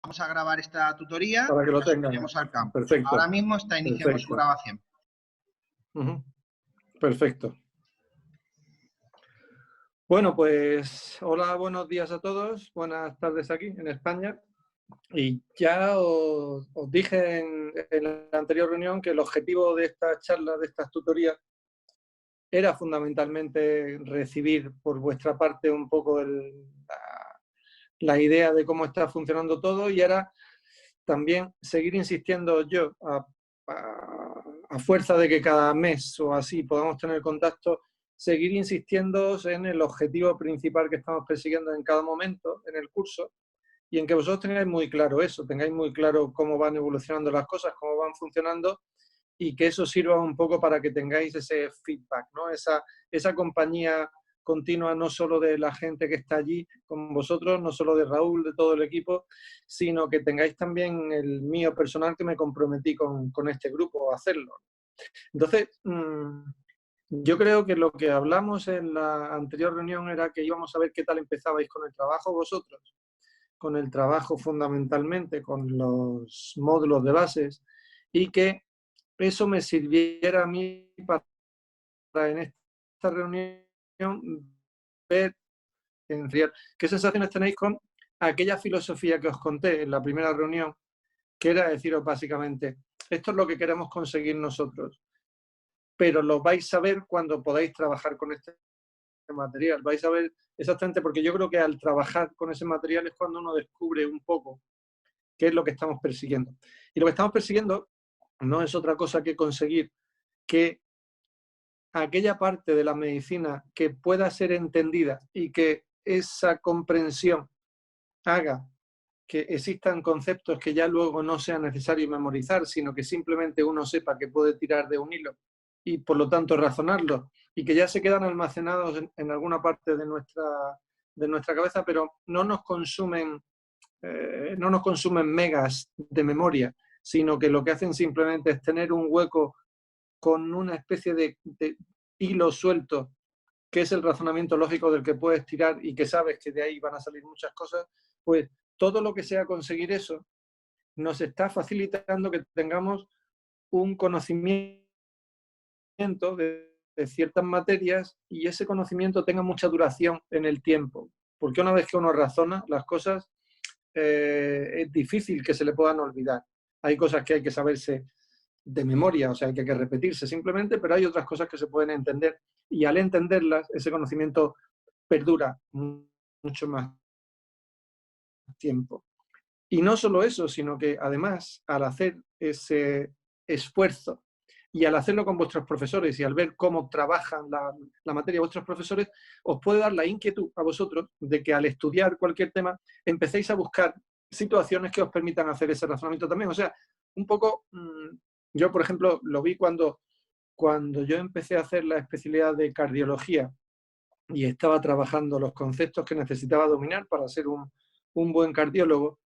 Vamos a grabar esta tutoría para que lo y tengan. subiremos al campo. Perfecto. Ahora mismo está iniciando su grabación. Perfecto. Bueno, pues hola, buenos días a todos. Buenas tardes aquí en España. Y ya os dije en la anterior reunión que el objetivo de estas charlas, de estas tutorías, era fundamentalmente recibir por vuestra parte un poco la idea de cómo está funcionando todo, y era también seguir insistiendo yo a fuerza de que cada mes o así podamos tener contacto, seguir insistiendo en el objetivo principal que estamos persiguiendo en cada momento en el curso, y en que vosotros tengáis muy claro eso, tengáis muy claro cómo van evolucionando las cosas, cómo van funcionando, y que eso sirva un poco para que tengáis ese feedback, ¿no? Esa compañía continua, no solo de la gente que está allí con vosotros, no solo de Raúl, de todo el equipo, sino que tengáis también el mío personal, que me comprometí con este grupo a hacerlo. Entonces, yo creo que lo que hablamos en la anterior reunión era que íbamos a ver qué tal empezabais con el trabajo vosotros, con el trabajo fundamentalmente, con los módulos de bases, y que eso me sirviera a mí para en esta reunión ver en real qué sensaciones tenéis con aquella filosofía que os conté en la primera reunión, que era deciros básicamente, esto es lo que queremos conseguir nosotros, pero lo vais a ver cuando podáis trabajar con este material, vais a ver exactamente, porque yo creo que al trabajar con ese material es cuando uno descubre un poco qué es lo que estamos persiguiendo. Y lo que estamos persiguiendo no es otra cosa que conseguir que aquella parte de la medicina que pueda ser entendida y que esa comprensión haga que existan conceptos que ya luego no sea necesario memorizar, sino que simplemente uno sepa que puede tirar de un hilo y por lo tanto razonarlo, y que ya se quedan almacenados en alguna parte de nuestra cabeza, pero no nos consumen megas de memoria, sino que lo que hacen simplemente es tener un hueco con una especie de hilo suelto, que es el razonamiento lógico del que puedes tirar y que sabes que de ahí van a salir muchas cosas. Pues todo lo que sea conseguir eso nos está facilitando que tengamos un conocimiento de ciertas materias, y ese conocimiento tenga mucha duración en el tiempo, porque una vez que uno razona las cosas, es difícil que se le puedan olvidar. Hay cosas que hay que saberse de memoria, o sea, que hay que repetirse simplemente, pero hay otras cosas que se pueden entender, y al entenderlas, ese conocimiento perdura mucho más tiempo. Y no solo eso, sino que además, al hacer ese esfuerzo y al hacerlo con vuestros profesores y al ver cómo trabajan la materia vuestros profesores, os puede dar la inquietud a vosotros de que al estudiar cualquier tema empecéis a buscar situaciones que os permitan hacer ese razonamiento también. O sea, un poco, yo por ejemplo lo vi cuando yo empecé a hacer la especialidad de cardiología y estaba trabajando los conceptos que necesitaba dominar para ser un buen cardiólogo.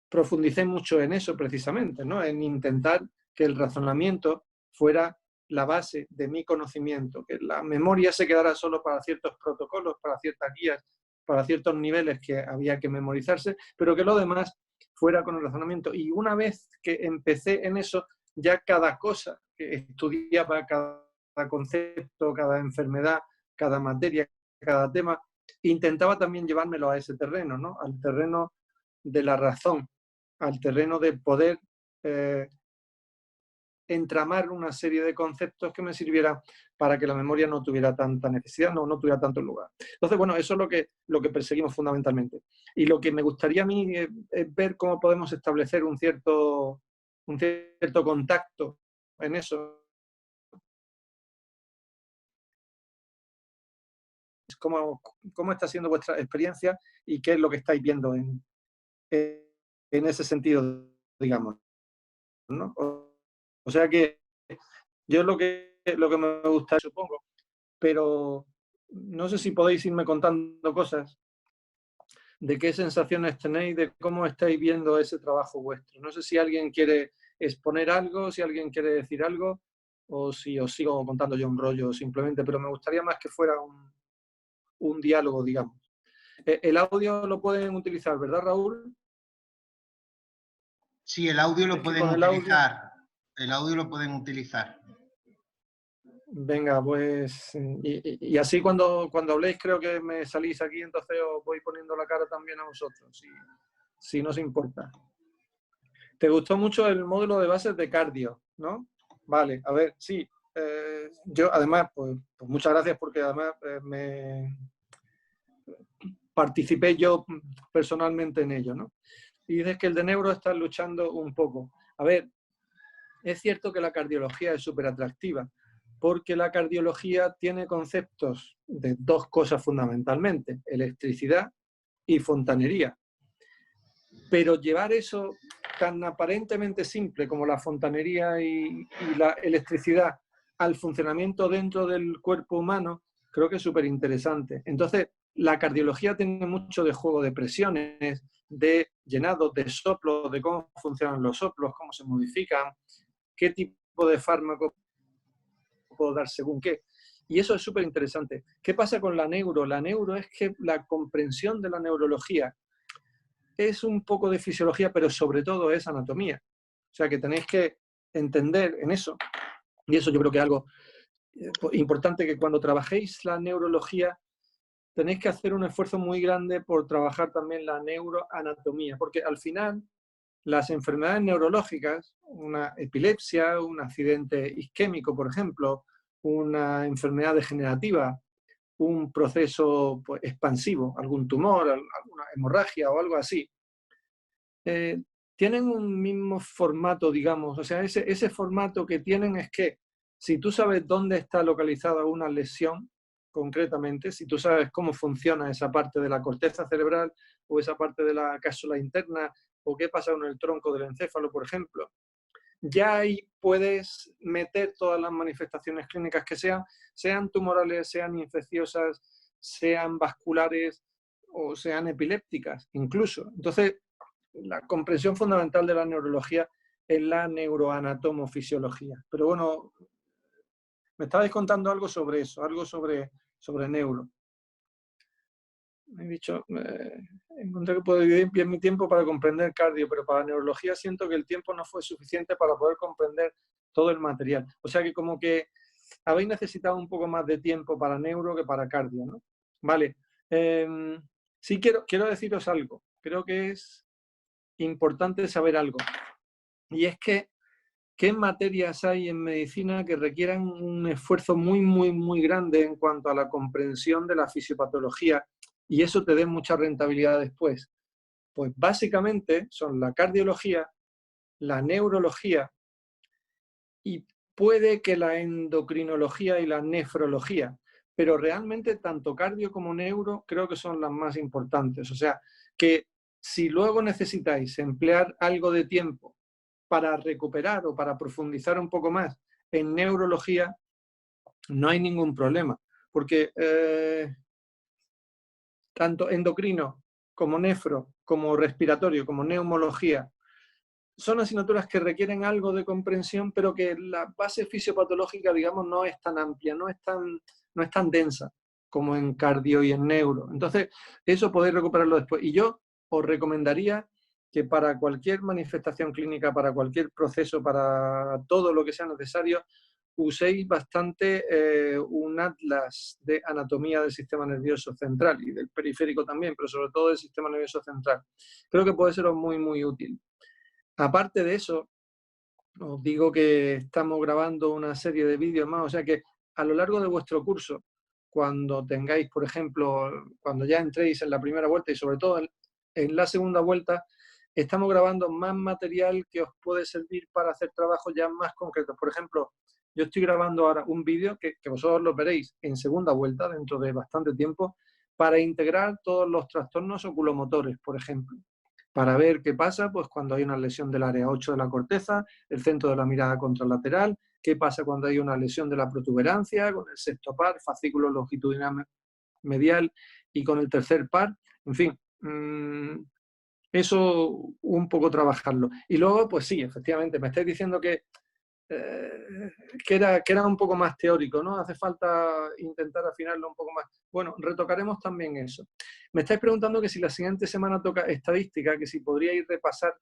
Profundicé mucho en eso precisamente, ¿no? En intentar que el razonamiento fuera la base de mi conocimiento, que la memoria se quedara solo para ciertos protocolos, para ciertas guías, para ciertos niveles que había que memorizarse, pero que lo demás fuera con el razonamiento. Y una vez que empecé en eso, ya cada cosa que estudiaba, cada concepto, cada enfermedad, cada materia, cada tema, intentaba también llevármelo a ese terreno, ¿no? Al terreno de la razón, al terreno de poder entramar una serie de conceptos que me sirvieran para que la memoria no tuviera tanta necesidad, no tuviera tanto lugar. Entonces, bueno, eso es lo que perseguimos fundamentalmente. Y lo que me gustaría a mí es ver cómo podemos establecer un cierto contacto en eso. ¿Cómo está siendo vuestra experiencia y qué es lo que estáis viendo en ese sentido, digamos, ¿no? O sea que yo lo que me gusta, supongo, pero no sé si podéis irme contando cosas de qué sensaciones tenéis, de cómo estáis viendo ese trabajo vuestro. No sé si alguien quiere exponer algo, si alguien quiere decir algo, o si os sigo contando yo un rollo simplemente, pero me gustaría más que fuera un diálogo, digamos. El audio lo pueden utilizar, ¿verdad, Raúl? Sí, el audio lo pueden con el audio... utilizar. El audio lo pueden utilizar. Venga, pues, y así cuando habléis creo que me salís aquí, entonces os voy poniendo la cara también a vosotros, si no os importa. ¿Te gustó mucho el módulo de bases de cardio, no? Vale, a ver, sí. Yo además, pues muchas gracias porque además participé yo personalmente en ello, ¿no? Y dices que el de neuro está luchando un poco. A ver, es cierto que la cardiología es súper atractiva, porque la cardiología tiene conceptos de dos cosas fundamentalmente, electricidad y fontanería. Pero llevar eso tan aparentemente simple como la fontanería y la electricidad al funcionamiento dentro del cuerpo humano, creo que es súper interesante. Entonces, la cardiología tiene mucho de juego de presiones, de llenados, de soplos, de cómo funcionan los soplos, cómo se modifican, qué tipo de fármaco puedo dar según qué. Y eso es súper interesante. ¿Qué pasa con la neuro? La neuro es que la comprensión de la neurología es un poco de fisiología, pero sobre todo es anatomía. O sea que tenéis que entender en eso. Y eso yo creo que es algo importante, que cuando trabajéis la neurología tenéis que hacer un esfuerzo muy grande por trabajar también la neuroanatomía, porque al final las enfermedades neurológicas, una epilepsia, un accidente isquémico, por ejemplo, una enfermedad degenerativa, un proceso pues, expansivo, algún tumor, alguna hemorragia o algo así, tienen un mismo formato, digamos. O sea, ese formato que tienen es que si tú sabes dónde está localizada una lesión, concretamente, si tú sabes cómo funciona esa parte de la corteza cerebral o esa parte de la cápsula interna o qué pasa con el tronco del encéfalo, por ejemplo, ya ahí puedes meter todas las manifestaciones clínicas que sean tumorales, sean infecciosas, sean vasculares o sean epilépticas, incluso. Entonces, la comprensión fundamental de la neurología es la neuroanatomofisiología. Pero bueno, me estabais contando algo sobre eso, algo sobre neuro. He dicho, encontré que puedo dividir bien mi tiempo para comprender cardio, pero para neurología siento que el tiempo no fue suficiente para poder comprender todo el material. O sea que como que habéis necesitado un poco más de tiempo para neuro que para cardio, ¿no? Vale. Sí quiero deciros algo. Creo que es importante saber algo. Y es que, ¿qué materias hay en medicina que requieran un esfuerzo muy, muy, muy grande en cuanto a la comprensión de la fisiopatología y eso te dé mucha rentabilidad después? Pues básicamente son la cardiología, la neurología y puede que la endocrinología y la nefrología, pero realmente tanto cardio como neuro creo que son las más importantes. O sea, que si luego necesitáis emplear algo de tiempo para recuperar o para profundizar un poco más en neurología, no hay ningún problema, porque tanto endocrino como nefro, como respiratorio, como neumología, son asignaturas que requieren algo de comprensión, pero que la base fisiopatológica, digamos, no es tan amplia, no es tan densa como en cardio y en neuro. Entonces, eso podéis recuperarlo después. Y yo os recomendaría que para cualquier manifestación clínica, para cualquier proceso, para todo lo que sea necesario, uséis bastante un atlas de anatomía del sistema nervioso central y del periférico también, pero sobre todo del sistema nervioso central. Creo que puede seros muy, muy útil. Aparte de eso, os digo que estamos grabando una serie de vídeos más, o sea que a lo largo de vuestro curso, cuando tengáis, por ejemplo, cuando ya entréis en la primera vuelta y sobre todo en la segunda vuelta, estamos grabando más material que os puede servir para hacer trabajos ya más concretos. Por ejemplo, yo estoy grabando ahora un vídeo que vosotros lo veréis en segunda vuelta dentro de bastante tiempo para integrar todos los trastornos oculomotores, por ejemplo, para ver qué pasa pues, cuando hay una lesión del área 8 de la corteza, el centro de la mirada contralateral, qué pasa cuando hay una lesión de la protuberancia, con el sexto par, fascículo longitudinal medial y con el tercer par, en fin, eso un poco trabajarlo. Y luego, pues sí, efectivamente, me estáis diciendo que era un poco más teórico, ¿no? Hace falta intentar afinarlo un poco más. Bueno, retocaremos también eso. Me estáis preguntando que si la siguiente semana toca estadística, que si podríais repasar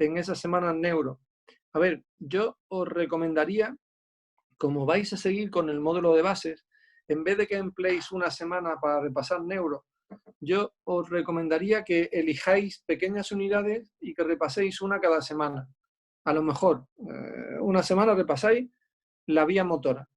en esas semanas neuro. A ver, yo os recomendaría, como vais a seguir con el módulo de bases, en vez de que empleéis una semana para repasar neuro, yo os recomendaría que elijáis pequeñas unidades y que repaséis una cada semana. A lo mejor, una semana repasáis la vía motora.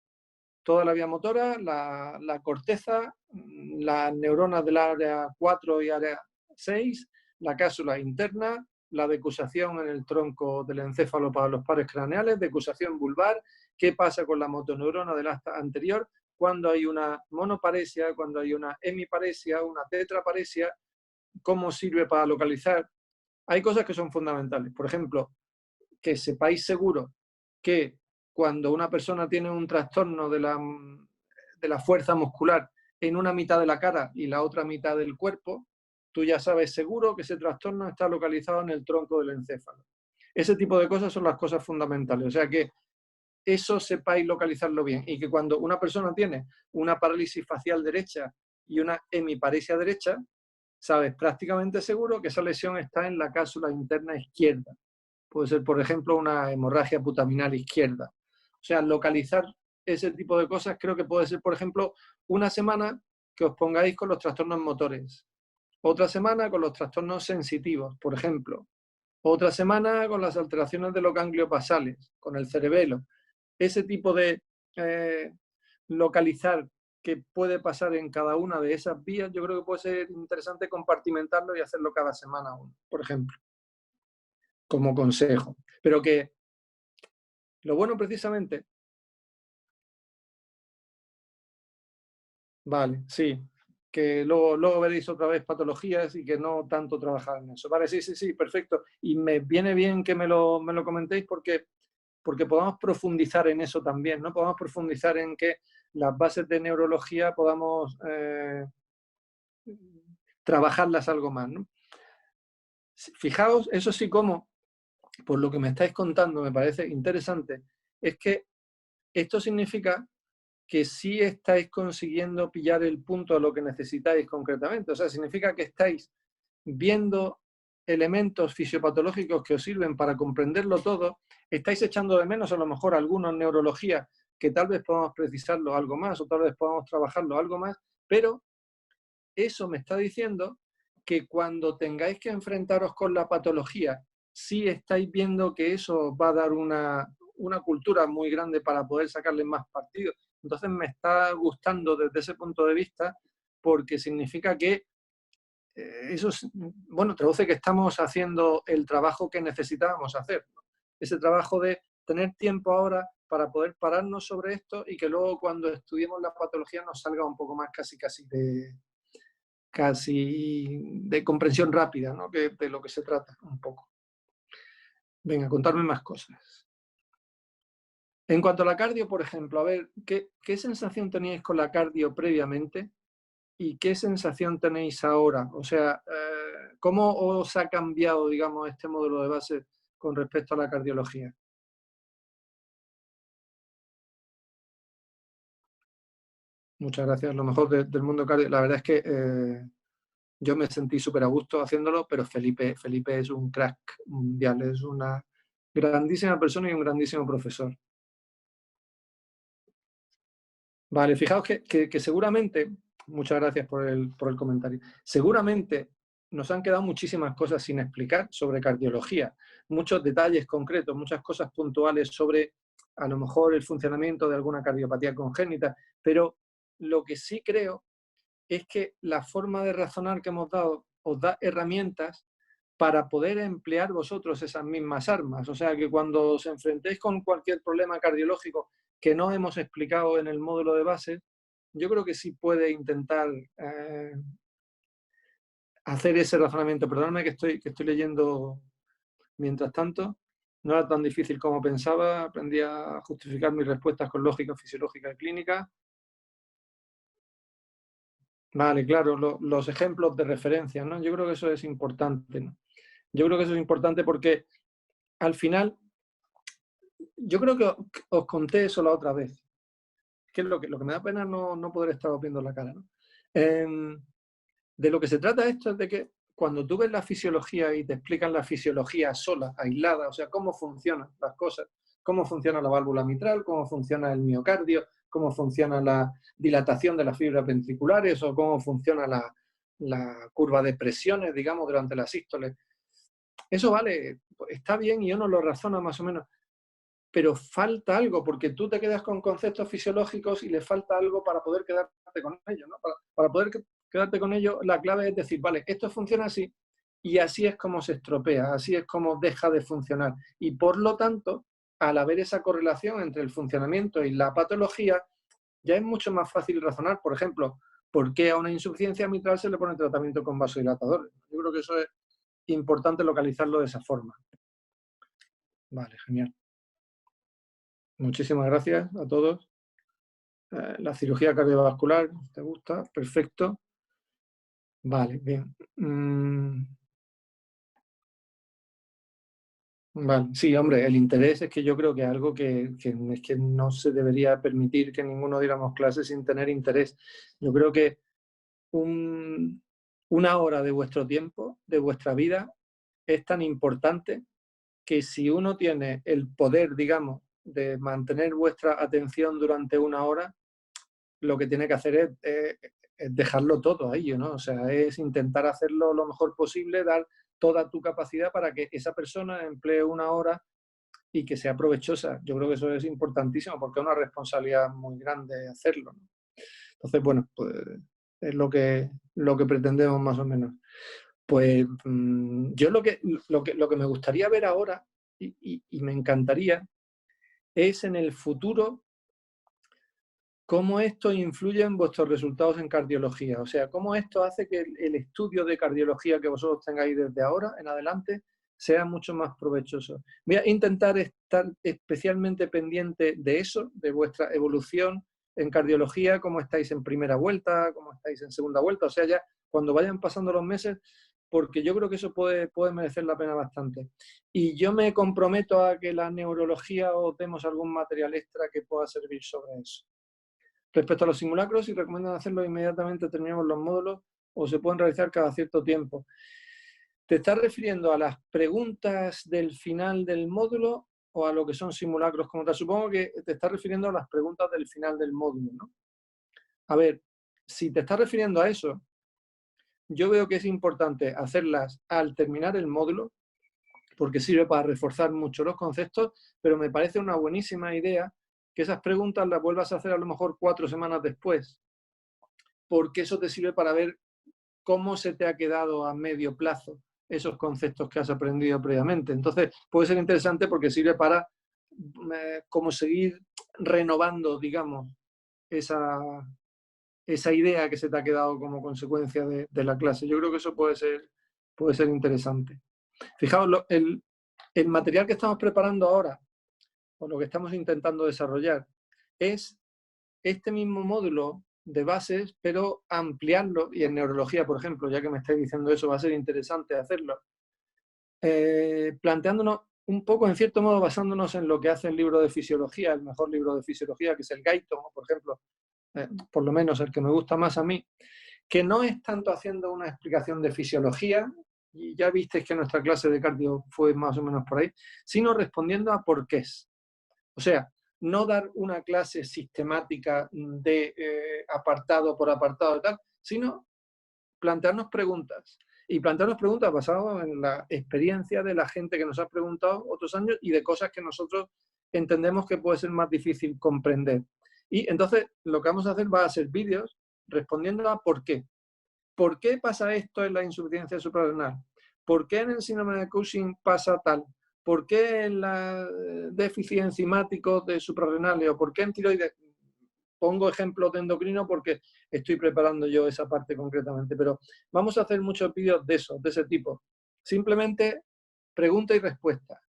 Toda la vía motora, la corteza, las neuronas del área 4 y área 6, la cápsula interna, la decusación en el tronco del encéfalo para los pares craneales, decusación vulvar, qué pasa con la motoneurona del asta anterior, cuando hay una monoparesia, cuando hay una hemiparesia, una tetraparesia, cómo sirve para localizar. Hay cosas que son fundamentales. Por ejemplo, que sepáis seguro que cuando una persona tiene un trastorno de la fuerza muscular en una mitad de la cara y la otra mitad del cuerpo, tú ya sabes seguro que ese trastorno está localizado en el tronco del encéfalo. Ese tipo de cosas son las cosas fundamentales. O sea que eso sepáis localizarlo bien y que cuando una persona tiene una parálisis facial derecha y una hemiparesia derecha, sabes prácticamente seguro que esa lesión está en la cápsula interna izquierda. Puede ser, por ejemplo, una hemorragia putaminal izquierda. O sea, localizar ese tipo de cosas creo que puede ser, por ejemplo, una semana que os pongáis con los trastornos motores, otra semana con los trastornos sensitivos, por ejemplo, otra semana con las alteraciones de los ganglios basales, con el cerebelo. Ese tipo de localizar qué puede pasar en cada una de esas vías, yo creo que puede ser interesante compartimentarlo y hacerlo cada semana uno, por ejemplo, como consejo. Pero que lo bueno precisamente... Vale, sí, que luego veréis otra vez patologías y que no tanto trabajar en eso. Vale, sí, perfecto. Y me viene bien que me lo comentéis porque podamos profundizar en eso también, ¿no? Podamos profundizar en que las bases de neurología podamos trabajarlas algo más, ¿no? Fijaos, eso sí, como, por lo que me estáis contando, me parece interesante, es que esto significa que sí estáis consiguiendo pillar el punto a lo que necesitáis concretamente. O sea, significa que estáis viendo elementos fisiopatológicos que os sirven para comprenderlo todo, estáis echando de menos a lo mejor algunos neurologías que tal vez podamos precisarlo algo más o tal vez podamos trabajarlo algo más, pero eso me está diciendo que cuando tengáis que enfrentaros con la patología, sí estáis viendo que eso va a dar una cultura muy grande para poder sacarle más partido. Entonces me está gustando desde ese punto de vista porque significa que eso es, bueno, traduce que estamos haciendo el trabajo que necesitábamos hacer, ¿no? Ese trabajo de tener tiempo ahora para poder pararnos sobre esto y que luego cuando estudiemos la patología nos salga un poco más casi de comprensión rápida, ¿no? Que de lo que se trata un poco. Venga, contarme más cosas. En cuanto a la cardio, por ejemplo, a ver, ¿qué sensación teníais con la cardio previamente y qué sensación tenéis ahora? O sea, ¿cómo os ha cambiado, digamos, este módulo de base con respecto a la cardiología? Muchas gracias. Lo mejor del mundo cardio. La verdad es que yo me sentí súper a gusto haciéndolo, pero Felipe es un crack mundial, es una grandísima persona y un grandísimo profesor. Vale, fijaos que seguramente, muchas gracias por el comentario, seguramente nos han quedado muchísimas cosas sin explicar sobre cardiología, muchos detalles concretos, muchas cosas puntuales sobre a lo mejor el funcionamiento de alguna cardiopatía congénita, pero lo que sí creo es que la forma de razonar que hemos dado os da herramientas para poder emplear vosotros esas mismas armas. O sea, que cuando os enfrentéis con cualquier problema cardiológico que no hemos explicado en el módulo de base, yo creo que sí puede intentar hacer ese razonamiento. Perdóname que estoy leyendo mientras tanto. No era tan difícil como pensaba. Aprendí a justificar mis respuestas con lógica fisiológica y clínica. Vale, claro, los ejemplos de referencia, ¿no? Yo creo que eso es importante, ¿no? Yo creo que eso es importante porque al final, yo creo que os conté eso la otra vez, que es lo que me da pena no poder estar viendo la cara, ¿no? De lo que se trata esto es de que cuando tú ves la fisiología y te explican la fisiología sola, aislada, o sea, cómo funcionan las cosas, cómo funciona la válvula mitral, cómo funciona el miocardio, cómo funciona la dilatación de las fibras ventriculares o cómo funciona la curva de presiones, digamos, durante las sístoles. Eso vale, está bien y uno lo razona más o menos, pero falta algo, porque tú te quedas con conceptos fisiológicos y le falta algo para poder quedarte con ellos, ¿no? Para poder quedarte con ellos, la clave es decir, vale, esto funciona así, y así es como se estropea, así es como deja de funcionar. Y por lo tanto, al haber esa correlación entre el funcionamiento y la patología, ya es mucho más fácil razonar, por ejemplo, por qué a una insuficiencia mitral se le pone tratamiento con vasodilatadores. Yo creo que eso es importante localizarlo de esa forma. Vale, genial. Muchísimas gracias a todos. La cirugía cardiovascular, ¿te gusta? Perfecto. Vale, bien. Vale, sí, hombre, el interés es que yo creo que es algo que es que no se debería permitir que ninguno diéramos clases sin tener interés. Yo creo que una hora de vuestro tiempo, de vuestra vida, es tan importante que si uno tiene el poder, digamos, de mantener vuestra atención durante una hora, lo que tiene que hacer es dejarlo todo ahí, ¿no? O sea, es intentar hacerlo lo mejor posible, dar toda tu capacidad para que esa persona emplee una hora y que sea provechosa. Yo creo que eso es importantísimo porque es una responsabilidad muy grande hacerlo, ¿no? Entonces, bueno, pues es lo que pretendemos más o menos. Pues yo lo que me gustaría ver ahora y me encantaría es en el futuro cómo esto influye en vuestros resultados en cardiología. O sea, cómo esto hace que el estudio de cardiología que vosotros tengáis desde ahora en adelante sea mucho más provechoso. Voy a intentar estar especialmente pendiente de eso, de vuestra evolución en cardiología, cómo estáis en primera vuelta, cómo estáis en segunda vuelta, o sea, ya cuando vayan pasando los meses, porque yo creo que eso puede merecer la pena bastante. Y yo me comprometo a que la neurología os demos algún material extra que pueda servir sobre eso. Respecto a los simulacros, si recomiendan hacerlo inmediatamente terminamos los módulos o se pueden realizar cada cierto tiempo. ¿Te estás refiriendo a las preguntas del final del módulo o a lo que son simulacros como tal? Supongo que te estás refiriendo a las preguntas del final del módulo, ¿no? A ver, si te estás refiriendo a eso, yo veo que es importante hacerlas al terminar el módulo, porque sirve para reforzar mucho los conceptos, pero me parece una buenísima idea que esas preguntas las vuelvas a hacer a lo mejor 4 semanas después, porque eso te sirve para ver cómo se te ha quedado a medio plazo esos conceptos que has aprendido previamente. Entonces, puede ser interesante porque sirve para como seguir renovando, digamos, esa idea que se te ha quedado como consecuencia de la clase. Yo creo que eso puede ser interesante. Fijaos, el material que estamos preparando ahora, o lo que estamos intentando desarrollar, es este mismo módulo de bases, pero ampliarlo, y en neurología, por ejemplo, ya que me estáis diciendo eso, va a ser interesante hacerlo, planteándonos un poco, en cierto modo, basándonos en lo que hace el libro de fisiología, el mejor libro de fisiología, que es el Guyton, por ejemplo, por lo menos el que me gusta más a mí, que no es tanto haciendo una explicación de fisiología, y ya visteis que nuestra clase de cardio fue más o menos por ahí, sino respondiendo a porqués. O sea, no dar una clase sistemática de apartado por apartado y tal, sino plantearnos preguntas. Y plantearnos preguntas basadas en la experiencia de la gente que nos ha preguntado otros años y de cosas que nosotros entendemos que puede ser más difícil comprender. Y entonces lo que vamos a hacer va a ser vídeos respondiendo a por qué. ¿Por qué pasa esto en la insuficiencia suprarrenal? ¿Por qué en el síndrome de Cushing pasa tal? ¿Por qué en la déficit enzimático de suprarrenales? ¿O por qué en tiroides? Pongo ejemplos de endocrino porque estoy preparando yo esa parte concretamente, pero vamos a hacer muchos vídeos de eso, de ese tipo. Simplemente pregunta y respuesta.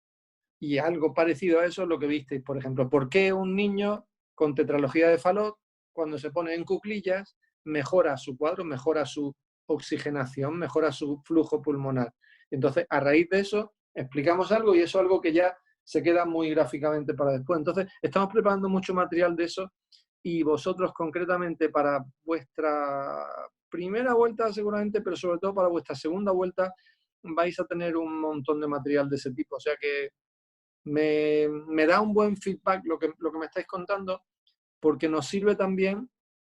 Y algo parecido a eso es lo que visteis, por ejemplo. ¿Por qué un niño con tetralogía de Fallot, cuando se pone en cuclillas, mejora su cuadro, mejora su oxigenación, mejora su flujo pulmonar? Entonces, a raíz de eso, explicamos algo y eso es algo que ya se queda muy gráficamente para después. Entonces, estamos preparando mucho material de eso y vosotros concretamente para vuestra primera vuelta seguramente, pero sobre todo para vuestra segunda vuelta vais a tener un montón de material de ese tipo. O sea que me da un buen feedback lo que me estáis contando, porque nos sirve también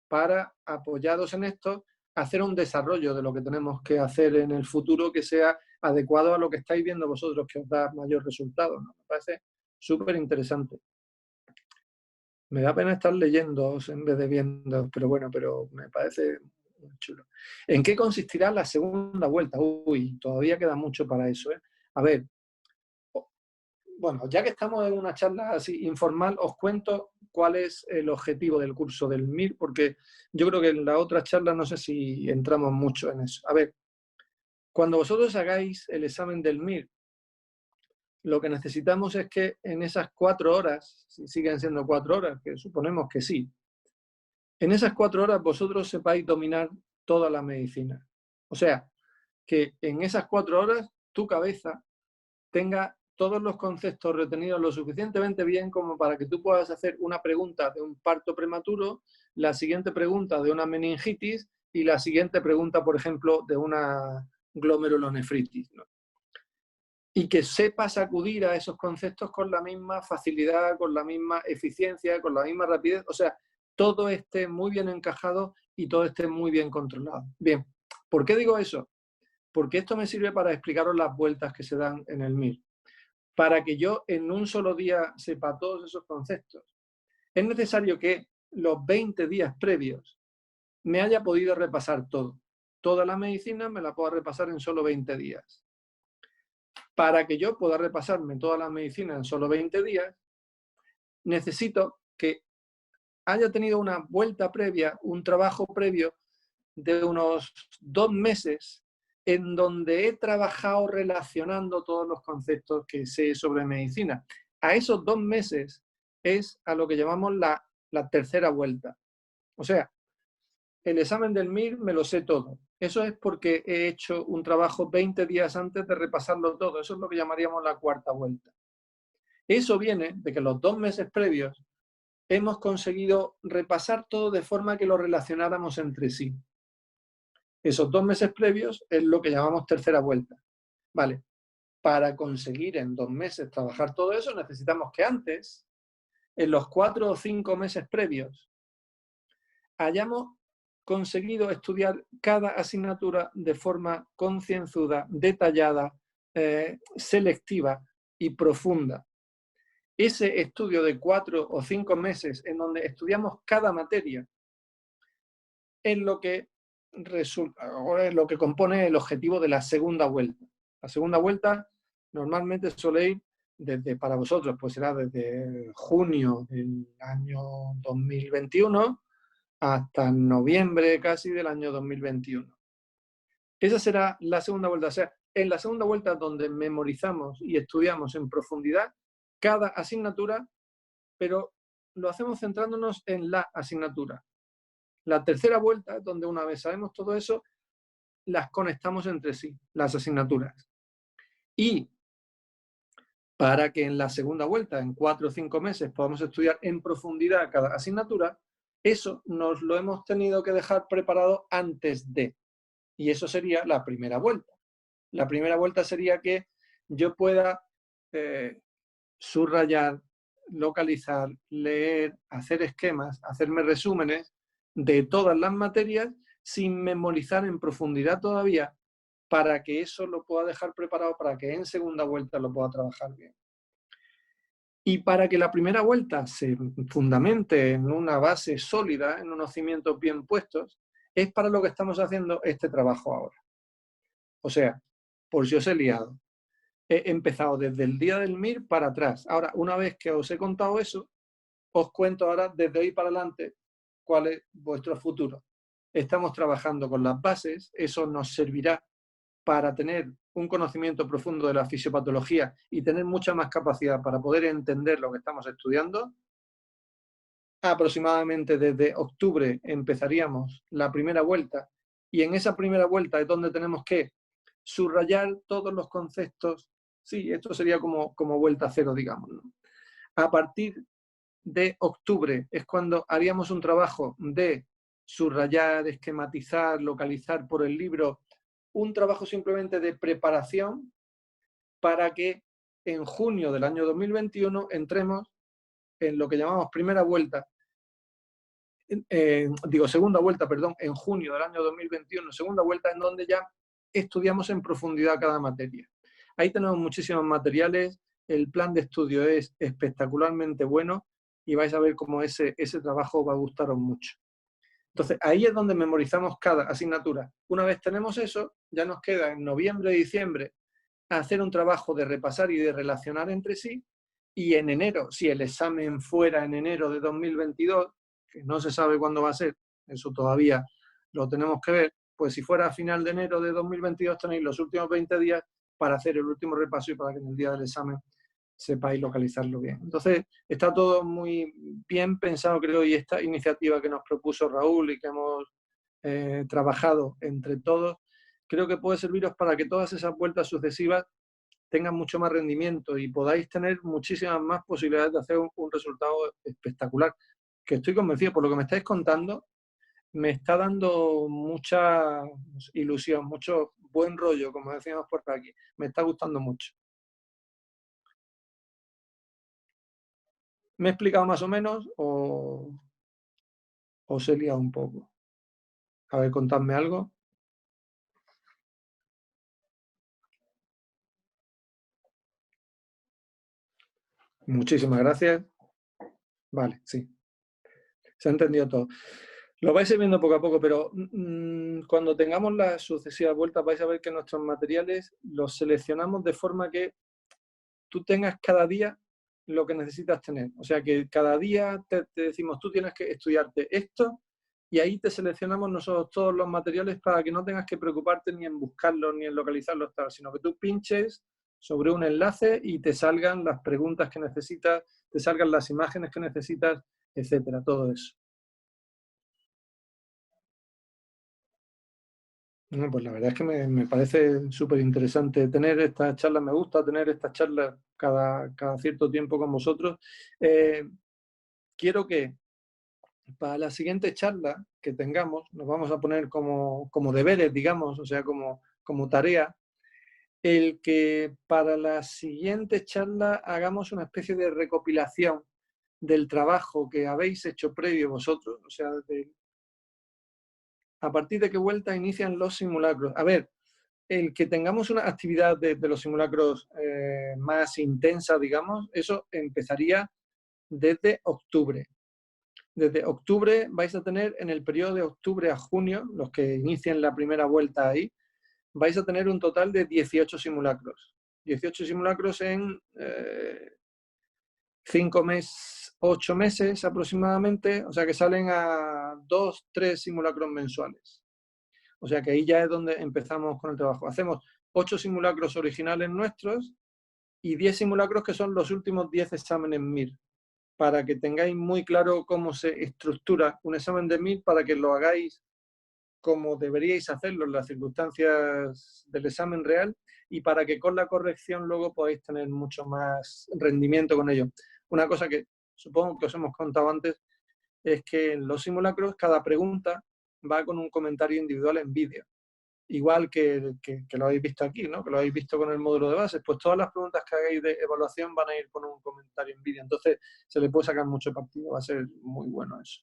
para, apoyados en esto, hacer un desarrollo de lo que tenemos que hacer en el futuro que sea adecuado a lo que estáis viendo vosotros, que os da mayor resultado, ¿no? Me parece súper interesante. Me da pena estar leyendo en vez de viendo, pero bueno, pero me parece muy chulo. ¿En qué consistirá la segunda vuelta? Uy, todavía queda mucho para eso, ¿eh? A ver, bueno, ya que estamos en una charla así informal, os cuento cuál es el objetivo del curso del MIR, porque yo creo que en la otra charla no sé si entramos mucho en eso. A ver, cuando vosotros hagáis el examen del MIR, lo que necesitamos es que en esas 4 horas, si siguen siendo 4 horas, que suponemos que sí, en esas 4 horas vosotros sepáis dominar toda la medicina. O sea, que en esas 4 horas tu cabeza tenga todos los conceptos retenidos lo suficientemente bien como para que tú puedas hacer una pregunta de un parto prematuro, la siguiente pregunta de una meningitis y la siguiente pregunta, por ejemplo, de una glomerulonefritis, ¿no? Y que sepas acudir a esos conceptos con la misma facilidad, con la misma eficiencia, con la misma rapidez. O sea, todo esté muy bien encajado y todo esté muy bien controlado. Bien, ¿por qué digo eso? Porque esto me sirve para explicaros las vueltas que se dan en el MIR. Para que yo en un solo día sepa todos esos conceptos, es necesario que los 20 días previos me haya podido repasar todo. Toda la medicina me la puedo repasar en solo 20 días. Para que yo pueda repasarme toda la medicina en solo 20 días, necesito que haya tenido una vuelta previa, un trabajo previo de unos 2 meses en donde he trabajado relacionando todos los conceptos que sé sobre medicina. A esos 2 meses es a lo que llamamos la tercera vuelta. O sea, el examen del MIR me lo sé todo. Eso es porque he hecho un trabajo 20 días antes de repasarlo todo. Eso es lo que llamaríamos la cuarta vuelta. Eso viene de que los 2 meses previos hemos conseguido repasar todo de forma que lo relacionáramos entre sí. Esos 2 meses previos es lo que llamamos tercera vuelta. Vale, para conseguir en 2 meses trabajar todo eso, necesitamos que antes, en los 4 o 5 meses previos, hayamos conseguido estudiar cada asignatura de forma concienzuda, detallada, selectiva y profunda. Ese estudio de 4 o 5 meses en donde estudiamos cada materia es lo que resulta, o es lo que compone el objetivo de la segunda vuelta. La segunda vuelta normalmente suele ir desde, para vosotros, pues será desde junio del año 2021 hasta noviembre casi del año 2021. Esa será la segunda vuelta. O sea, en la segunda vuelta donde memorizamos y estudiamos en profundidad cada asignatura, pero lo hacemos centrándonos en la asignatura. La tercera vuelta es donde una vez sabemos todo eso, las conectamos entre sí, las asignaturas. Y para que en la segunda vuelta, en 4 o 5 meses, podamos estudiar en profundidad cada asignatura, eso nos lo hemos tenido que dejar preparado antes de. Y eso sería la primera vuelta. La primera vuelta sería que yo pueda subrayar, localizar, leer, hacer esquemas, hacerme resúmenes de todas las materias sin memorizar en profundidad todavía, para que eso lo pueda dejar preparado para que en segunda vuelta lo pueda trabajar bien. Y para que la primera vuelta se fundamente en una base sólida, en unos cimientos bien puestos, es para lo que estamos haciendo este trabajo ahora. O sea, por si os he liado, he empezado desde el día del MIR para atrás. Ahora, una vez que os he contado eso, os cuento ahora desde ahí para adelante cuál es vuestro futuro. Estamos trabajando con las bases, eso nos servirá para tener un conocimiento profundo de la fisiopatología y tener mucha más capacidad para poder entender lo que estamos estudiando. Aproximadamente desde octubre empezaríamos la primera vuelta y en esa primera vuelta es donde tenemos que subrayar todos los conceptos. Sí, esto sería como vuelta cero, digamos, ¿no? A partir de octubre es cuando haríamos un trabajo de subrayar, esquematizar, localizar por el libro, un trabajo simplemente de preparación para que en junio del año 2021 entremos en lo que llamamos primera vuelta, segunda vuelta, perdón, en junio del año 2021, segunda vuelta en donde ya estudiamos en profundidad cada materia. Ahí tenemos muchísimos materiales, el plan de estudio es espectacularmente bueno y vais a ver cómo ese trabajo va a gustaros mucho. Entonces, ahí es donde memorizamos cada asignatura. Una vez tenemos eso, ya nos queda en noviembre, diciembre, hacer un trabajo de repasar y de relacionar entre sí, y en enero, si el examen fuera en enero de 2022, que no se sabe cuándo va a ser, eso todavía lo tenemos que ver, pues si fuera a final de enero de 2022 tenéis los últimos 20 días para hacer el último repaso y para que en el día del examen sepáis localizarlo bien. Entonces, está todo muy bien pensado, creo, y esta iniciativa que nos propuso Raúl y que hemos trabajado entre todos, creo que puede serviros para que todas esas vueltas sucesivas tengan mucho más rendimiento y podáis tener muchísimas más posibilidades de hacer un resultado espectacular, que estoy convencido, por lo que me estáis contando, me está dando mucha ilusión, mucho buen rollo, como decíamos por aquí. Me está gustando mucho. ¿Me he explicado más o menos o os he liado un poco? A ver, contadme algo. Muchísimas gracias. Vale, sí. Se ha entendido todo. Lo vais a ir viendo poco a poco, pero cuando tengamos las sucesivas vueltas vais a ver que nuestros materiales los seleccionamos de forma que tú tengas cada día lo que necesitas tener. O sea, que cada día te decimos, tú tienes que estudiarte esto, y ahí te seleccionamos nosotros todos los materiales para que no tengas que preocuparte ni en buscarlos ni en localizarlos, tal, sino que tú pinches sobre un enlace y te salgan las preguntas que necesitas, te salgan las imágenes que necesitas, etcétera, todo eso. No, pues la verdad es que me parece súper interesante tener estas charlas, me gusta tener estas charlas cada cierto tiempo con vosotros. Quiero que para la siguiente charla que tengamos, nos vamos a poner como deberes, digamos, o sea, como tarea, el que para la siguiente charla hagamos una especie de recopilación del trabajo que habéis hecho previo vosotros, o sea, a partir de qué vuelta inician los simulacros. A ver, el que tengamos una actividad de los simulacros más intensa, digamos, eso empezaría desde octubre. Desde octubre vais a tener, en el periodo de octubre a junio, los que inicien la primera vuelta ahí, vais a tener un total de 18 simulacros. 18 simulacros en 8 meses aproximadamente, o sea que salen a 2, 3 simulacros mensuales. O sea que ahí ya es donde empezamos con el trabajo. Hacemos 8 simulacros originales nuestros y 10 simulacros que son los últimos 10 exámenes MIR, para que tengáis muy claro cómo se estructura un examen de MIR, para que lo hagáis como deberíais hacerlo en las circunstancias del examen real y para que con la corrección luego podáis tener mucho más rendimiento con ello. Una cosa que supongo que os hemos contado antes es que en los simulacros cada pregunta va con un comentario individual en vídeo. Igual que lo habéis visto aquí, ¿no? Que lo habéis visto con el módulo de bases, pues todas las preguntas que hagáis de evaluación van a ir con un comentario en vídeo. Entonces se le puede sacar mucho partido, va a ser muy bueno eso.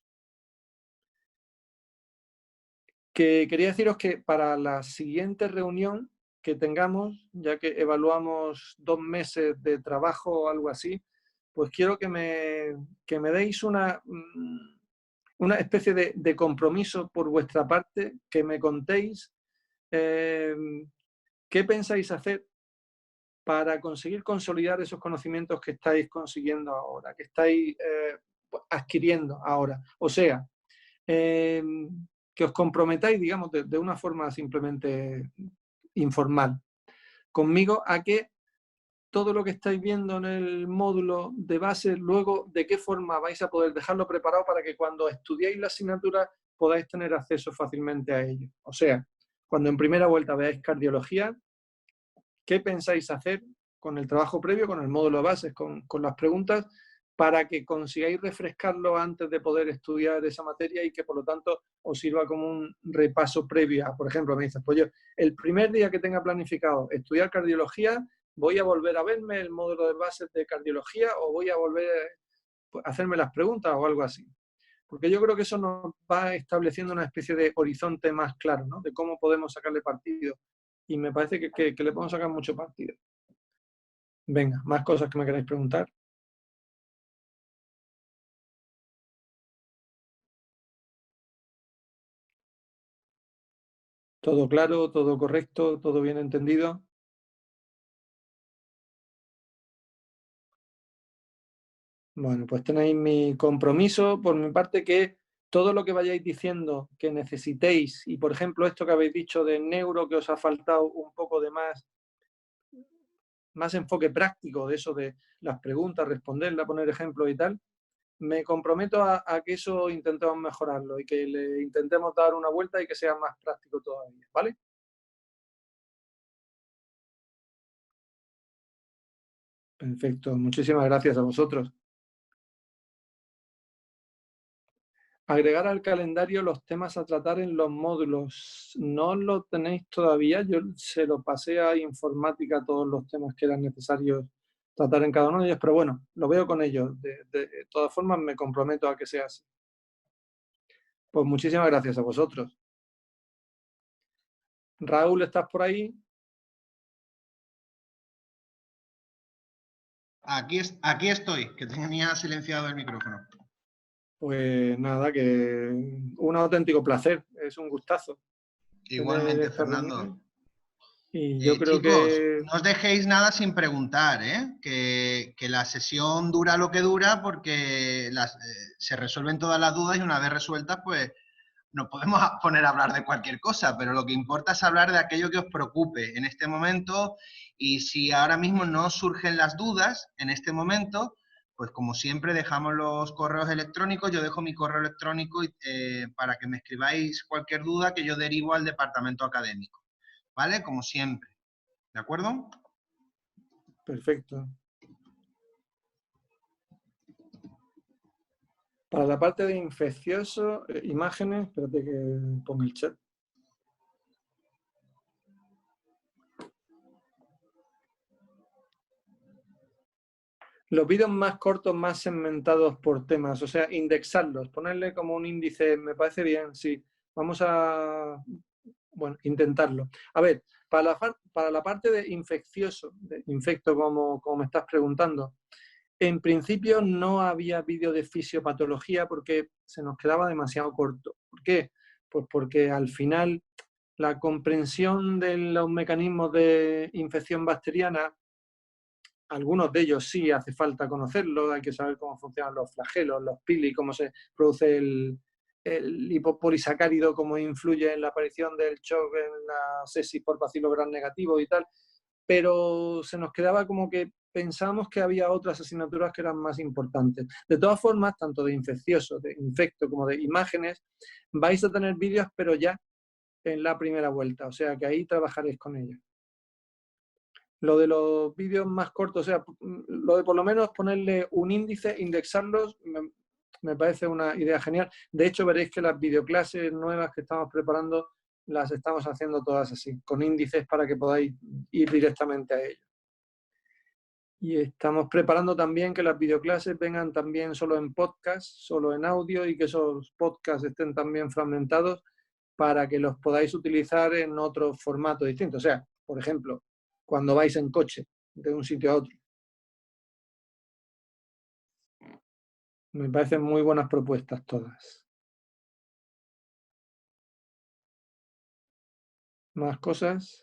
Que quería deciros que para la siguiente reunión que tengamos, ya que evaluamos 2 meses de trabajo o algo así, pues quiero que me deis una especie de compromiso por vuestra parte, que me contéis qué pensáis hacer para conseguir consolidar esos conocimientos que estáis consiguiendo ahora, que estáis adquiriendo ahora. O sea, que os comprometáis, digamos, de una forma simplemente informal conmigo, a que todo lo que estáis viendo en el módulo de base, luego de qué forma vais a poder dejarlo preparado para que cuando estudiéis la asignatura podáis tener acceso fácilmente a ello. O sea, cuando en primera vuelta veáis cardiología, ¿qué pensáis hacer con el trabajo previo, con el módulo de bases, con las preguntas, para que consigáis refrescarlo antes de poder estudiar esa materia y que por lo tanto os sirva como un repaso previo. Por ejemplo, me dices, pues yo, el primer día que tenga planificado estudiar cardiología, voy a volver a verme el módulo de bases de cardiología o voy a volver a hacerme las preguntas o algo así. Porque yo creo que eso nos va estableciendo una especie de horizonte más claro, ¿no? De cómo podemos sacarle partido. Y me parece que le podemos sacar mucho partido. Venga, más cosas que me queráis preguntar. ¿Todo claro, todo correcto, todo bien entendido? Bueno, pues tenéis mi compromiso por mi parte que todo lo que vayáis diciendo que necesitéis, y por ejemplo esto que habéis dicho de neuro, que os ha faltado un poco de más enfoque práctico de eso de las preguntas, responderlas, poner ejemplos y tal, me comprometo a que eso intentemos mejorarlo y que le intentemos dar una vuelta y que sea más práctico todavía, ¿vale? Perfecto, muchísimas gracias a vosotros. Agregar al calendario los temas a tratar en los módulos. No lo tenéis todavía, yo se lo pasé a informática todos los temas que eran necesarios tratar en cada uno de ellos, pero bueno, lo veo con ellos. De todas formas, me comprometo a que sea así. Pues muchísimas gracias a vosotros. Raúl, ¿estás por ahí? Aquí estoy, que tenía silenciado el micrófono. Pues nada, que un auténtico placer, es un gustazo tener Igualmente, estas Fernando. reuniones. Y yo creo Chicos, que no os dejéis nada sin preguntar, ¿eh? Que la sesión dura lo que dura porque se resuelven todas las dudas y una vez resueltas, pues nos podemos poner a hablar de cualquier cosa, pero lo que importa es hablar de aquello que os preocupe en este momento y si ahora mismo no surgen las dudas en este momento, pues como siempre dejamos los correos electrónicos, yo dejo mi correo electrónico para que me escribáis cualquier duda que yo derivo al departamento académico, ¿vale? Como siempre, ¿de acuerdo? perfecto. Para la parte de infeccioso, imágenes, espérate que ponga el chat. Los vídeos más cortos, más segmentados por temas, o sea, indexarlos, ponerle como un índice, me parece bien, sí. Vamos a, bueno, intentarlo. A ver, para la parte de infeccioso, de infecto como me estás preguntando, en principio no había vídeo de fisiopatología porque se nos quedaba demasiado corto. ¿Por qué? Pues porque al final la comprensión de los mecanismos de infección bacteriana, algunos de ellos sí hace falta conocerlos, hay que saber cómo funcionan los flagelos, los pili, cómo se produce el lipopolisacárido, cómo influye en la aparición del shock en la sepsis por bacilo gram negativo y tal, pero se nos quedaba como que pensábamos que había otras asignaturas que eran más importantes. De todas formas, tanto de infeccioso, de infecto, como de imágenes, vais a tener vídeos, pero ya en la primera vuelta, o sea que ahí trabajaréis con ellos. Lo de los vídeos más cortos, o sea, lo de por lo menos ponerle un índice, indexarlos, me parece una idea genial. De hecho, veréis que las videoclases nuevas que estamos preparando las estamos haciendo todas así, con índices para que podáis ir directamente a ellos. Y estamos preparando también que las videoclases vengan también solo en podcast, solo en audio y que esos podcasts estén también fragmentados para que los podáis utilizar en otro formato distinto. O sea, por ejemplo, cuando vais en coche de un sitio a otro. Me parecen muy buenas propuestas todas. ¿Más cosas?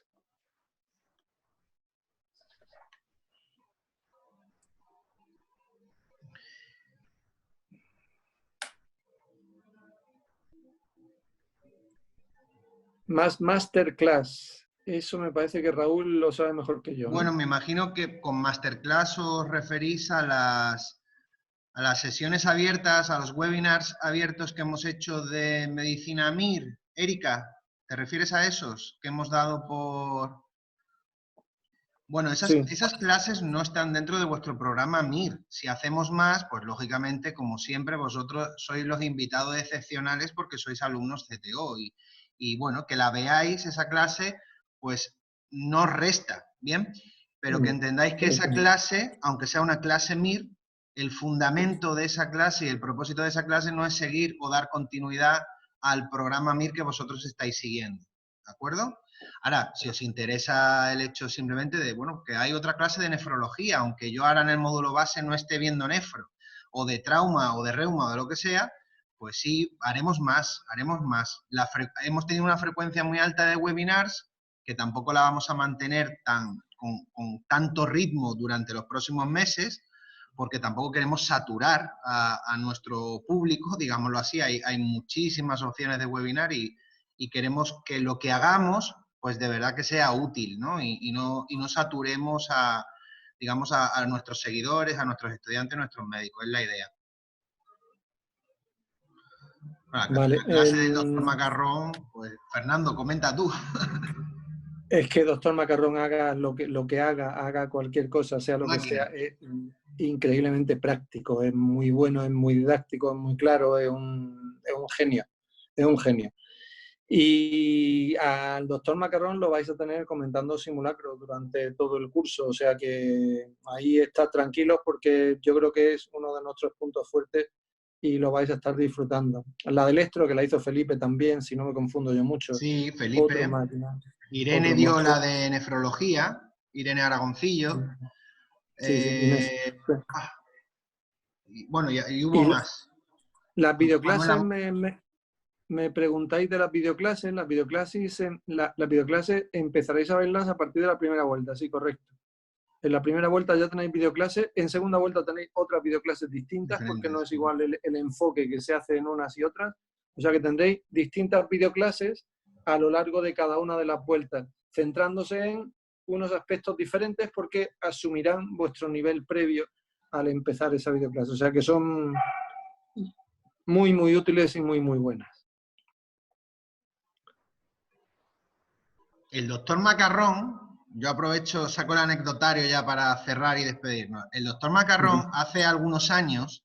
Más masterclass. Eso me parece que Raúl lo sabe mejor que yo, ¿no? Bueno, me imagino que con masterclass os referís a las sesiones abiertas, a los webinars abiertos que hemos hecho de Medicina MIR. Erika, ¿te refieres a esos que hemos dado por...? Bueno, Sí, esas clases no están dentro de vuestro programa MIR. Si hacemos más, pues lógicamente, como siempre, vosotros sois los invitados excepcionales porque sois alumnos CTO y bueno, que la veáis esa clase, pues no resta, ¿bien? Pero que entendáis que esa clase, aunque sea una clase MIR, el fundamento de esa clase y el propósito de esa clase no es seguir o dar continuidad al programa MIR que vosotros estáis siguiendo, ¿de acuerdo? Ahora, si os interesa el hecho simplemente de, bueno, que hay otra clase de nefrología, aunque yo ahora en el módulo base no esté viendo nefro, o de trauma, o de reuma, o de lo que sea, pues sí, haremos más, haremos más. Hemos tenido una frecuencia muy alta de webinars, que tampoco la vamos a mantener con tanto ritmo durante los próximos meses, porque tampoco queremos saturar a nuestro público, digámoslo así, hay muchísimas opciones de webinar y queremos que lo que hagamos pues de verdad que sea útil, ¿no? Y no saturemos digamos, a nuestros seguidores, a nuestros estudiantes, a nuestros médicos, es la idea. Bueno, vale. la clase del doctor Macarrón, pues Fernando, comenta tú. Es que doctor Macarrón haga lo que haga cualquier cosa, sea lo que sea, Máquina. es increíblemente práctico, es muy bueno, es muy didáctico, es muy claro, es un genio, es un genio. Y al doctor Macarrón lo vais a tener comentando simulacros durante todo el curso, o sea que ahí estad tranquilos porque yo creo que es uno de nuestros puntos fuertes y lo vais a estar disfrutando. La del Estro, que la hizo Felipe también, si no me confundo yo mucho, Sí, otro Felipe. máquina, Irene otro dio monstruo. la de nefrología, Irene Aragoncillo. Sí, sí, Inés. Ah, bueno, y hubo Y más. las videoclases, Manuela, me preguntáis de las videoclases, las videoclases empezaréis a verlas a partir de la primera vuelta, sí, correcto. En la primera vuelta ya tenéis videoclases, en segunda vuelta tenéis otras videoclases distintas porque no diferentes. es igual el enfoque que se hace en unas y otras. O sea que tendréis distintas videoclases a lo largo de cada una de las vueltas, centrándose en unos aspectos diferentes porque asumirán vuestro nivel previo al empezar esa videoclase. O sea que son muy, muy útiles y muy, muy buenas. El doctor Macarrón, yo aprovecho, saco el anecdotario ya para cerrar y despedirnos. El doctor Macarrón hace algunos años,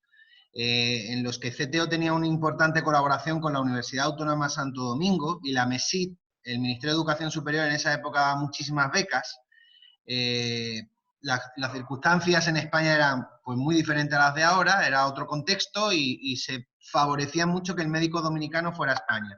en los que CTO tenía una importante colaboración con la Universidad Autónoma de Santo Domingo y la MESID, el Ministerio de Educación Superior en esa época daba muchísimas becas. Eh, las circunstancias en España eran pues, muy diferentes a las de ahora, era otro contexto y se favorecía mucho que el médico dominicano fuera a España.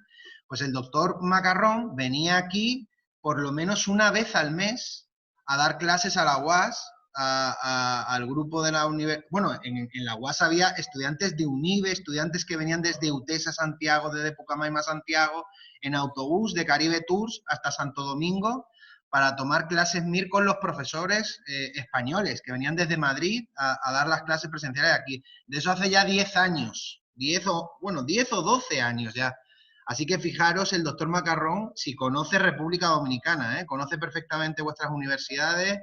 Pues el doctor Macarrón venía aquí por lo menos una vez al mes a dar clases a la UAS, al grupo de la universidad. Bueno, en la UAS había estudiantes de UNIBE, estudiantes que venían desde UTES a Santiago, desde Pucamaima a Santiago, en autobús de Caribe Tours hasta Santo Domingo, para tomar clases MIR con los profesores españoles que venían desde Madrid a dar las clases presenciales aquí. De eso hace ya 10 años, 10 o 12 años ya. Así que fijaros, el doctor Macarrón, si conoce República Dominicana, conoce perfectamente vuestras universidades,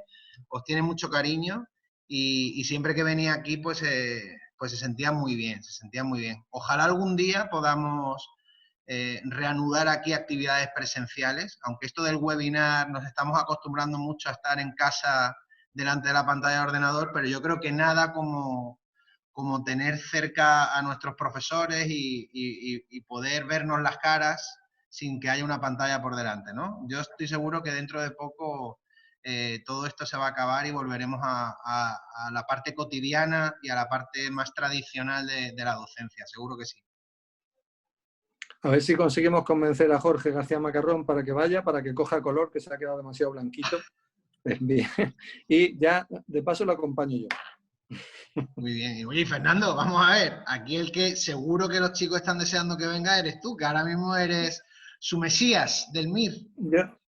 os tiene mucho cariño y siempre que venía aquí, pues se sentía muy bien, se sentía muy bien. Ojalá algún día podamos reanudar aquí actividades presenciales, aunque esto del webinar nos estamos acostumbrando mucho a estar en casa delante de la pantalla de ordenador, pero yo creo que nada como tener cerca a nuestros profesores y poder vernos las caras sin que haya una pantalla por delante, ¿no? Yo estoy seguro que dentro de poco todo esto se va a acabar y volveremos a la parte cotidiana y a la parte más tradicional de la docencia, seguro que sí. A ver si conseguimos convencer a Jorge García Macarrón para que vaya, para que coja color, que se ha quedado demasiado blanquito. Bien. Y ya, de paso, lo acompaño yo. Muy bien. Y oye, Fernando, vamos a ver. Aquí el que seguro que los chicos están deseando que venga eres tú, que ahora mismo eres su mesías del MIR.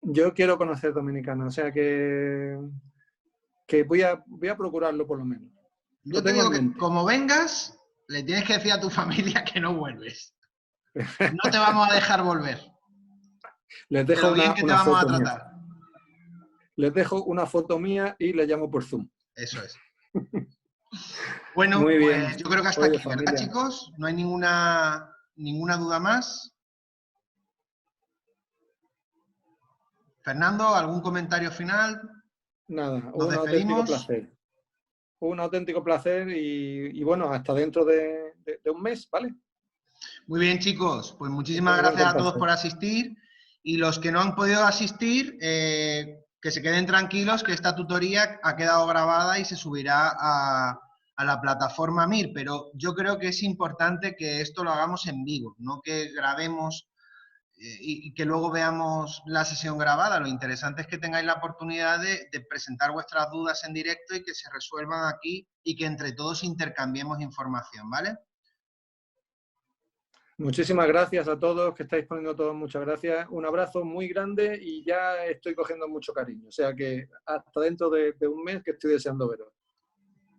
Yo quiero conocer Dominicana, o sea que voy a procurarlo por lo menos. Yo Lo te tengo digo en que mente. como vengas, le tienes que decir a tu familia que no vuelves. No te vamos a dejar volver. Les De dejo lo bien que te una vamos a foto mía. tratar. Les dejo una foto mía y le llamo por Zoom. Eso es. Bueno, Muy bien. pues yo creo que hasta Oye, aquí, ¿verdad, familia. chicos? No hay ninguna duda más. Fernando, ¿algún comentario final? Nada, Nos un auténtico despedimos. placer. Un auténtico placer y bueno, hasta dentro de un mes, ¿vale? Muy bien, chicos, pues muchísimas Estamos en gracias a todos por contacto. asistir y los que no han podido asistir, que se queden tranquilos que esta tutoría ha quedado grabada y se subirá a la plataforma Mir, pero yo creo que es importante que esto lo hagamos en vivo, no que grabemos y que luego veamos la sesión grabada. Lo interesante es que tengáis la oportunidad de presentar vuestras dudas en directo y que se resuelvan aquí y que entre todos intercambiemos información, ¿vale? Muchísimas gracias a todos, que estáis poniendo todos muchas gracias. Un abrazo muy grande y ya estoy cogiendo mucho cariño. O sea que hasta dentro de un mes que estoy deseando veros.